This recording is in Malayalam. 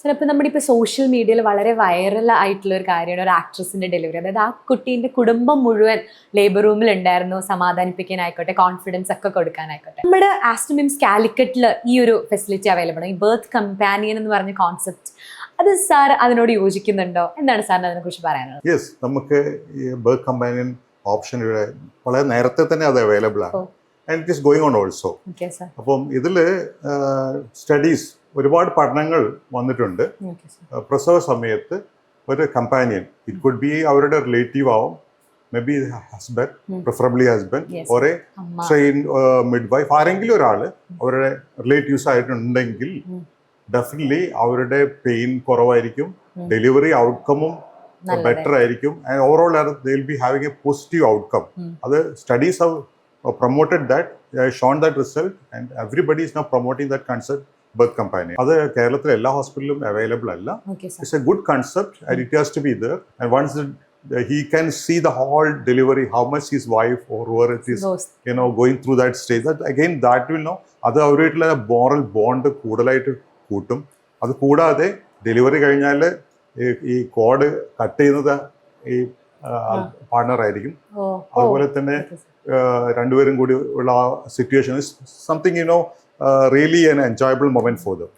ചിലപ്പോൾ നമ്മുടെ ഇപ്പോൾ സോഷ്യൽ മീഡിയയിൽ വളരെ വൈറൽ ആയിട്ടുള്ള ഒരു കാര്യമാണ് ഒരു ആക്ട്രസിന്റെ ഡെലിവറി. അതായത് ആ കുട്ടീൻ്റെ കുടുംബം മുഴുവൻ ലേബർ റൂമിൽ ഉണ്ടായിരുന്നു, സമാധാനിപ്പിക്കാനായിക്കോട്ടെ, കോൺഫിഡൻസ് ഒക്കെ കൊടുക്കാനായിക്കോട്ടെ. നമ്മുടെ ആസ്റ്റർ മിംസ് കാലിക്കറ്റിൽ ഈ ഒരു ഫെസിലിറ്റി അവൈലബിൾ ആണ്, ഈ ബർത്ത് കമ്പാനിയൻ എന്ന് പറഞ്ഞ കോൺസെപ്റ്റ്. അത് സാർ അതിനോട് യോജിക്കുന്നുണ്ടോ? എന്താണ് സാറിന് അതിനെക്കുറിച്ച് പറയാനുള്ളത്? യെസ്, നമുക്ക് ഈ ബർത്ത് കമ്പാനിയൻ ഓപ്ഷൻ ഇവിടെ വളരെ നേരത്തെ തന്നെ അത് അവൈലബിൾ ആണ്. And it is going on also. അപ്പം ഇതിൽ സ്റ്റഡീസ് ഒരുപാട് പഠനങ്ങൾ വന്നിട്ടുണ്ട്. പ്രസവ സമയത്ത് ഒരു കമ്പാനിയൻ, ഇറ്റ് കുഡ് ബി അവരുടെ റിലേറ്റീവ് ആവും, may be husband, preferably husband, or a train midwife, ആരെങ്കിലും ഒരാൾ അവരുടെ റിലേറ്റീവ്സ് ആയിട്ടുണ്ടെങ്കിൽ ഡെഫിനറ്റ്ലി അവരുടെ പെയിൻ കുറവായിരിക്കും, ഡെലിവറി ഔട്ട്കമും ബെറ്റർ ആയിരിക്കും, and overall they will be having a positive outcome. അത് studies have promoted that, shown that result, and everybody is now promoting that concept birth companion. അത് കേരളത്തിലെ എല്ലാ ഹോസ്പിറ്റലിലും അവൈലബിൾ അല്ല. It's a good concept and it has to be there. And once he can see the whole delivery, how much his wife or whoever it is, going through that stage. That again, that will know. അത് അവരുമായിട്ടുള്ള മോറൽ ബോണ്ട് കൂടുതലായിട്ട് കൂട്ടും. അത് കൂടാതെ ഡെലിവറി കഴിഞ്ഞാൽ ഈ കോഡ് കട്ട് ചെയ്യുന്നത് ഈ പാർട്ണർ ആയിരിക്കും. അതുപോലെ തന്നെ രണ്ടുപേരും കൂടി ഉള്ള situation is something really an enjoyable moment for them.